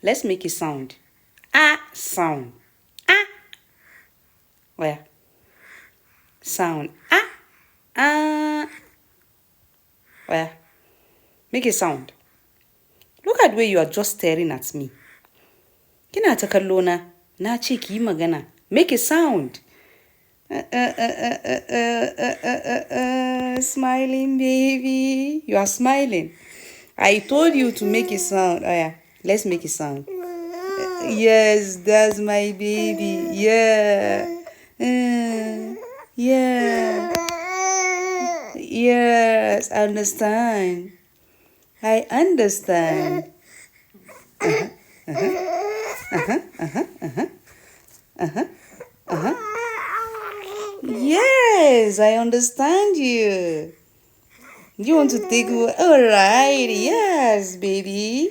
Let's make a sound. Ah sound. Ah. Where? Sound. Ah. Ah. Where? Make a sound. Look at the way you are just staring at me. Kina ta kallo na? Na ce ki yi magana. Make a sound. Smiling baby. You are smiling. I told you to make a sound. Oh yeah, let's make a sound. Yes, that's my baby. Yeah. Yeah. Yes, I understand. I understand. Yes, I understand you. You want to take all right? Yes, baby.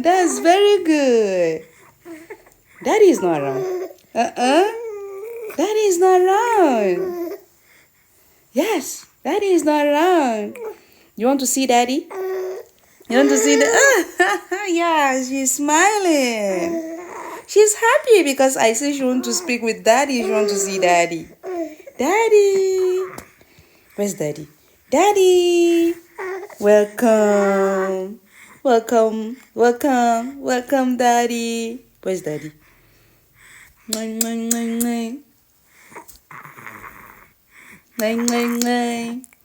That's very good. Daddy is not around. Daddy is not around. Yes, Daddy is not around. You want to see Daddy? You want to see the? Yeah, she's smiling. She's happy because I say she wants to speak with Daddy. She wants to see Daddy. Daddy. Where's Daddy? Daddy. Welcome. Welcome. Welcome. Welcome, Daddy. Where's Daddy? Mwah, mwah, mwah, mwah. Mwah, mwah, mwah.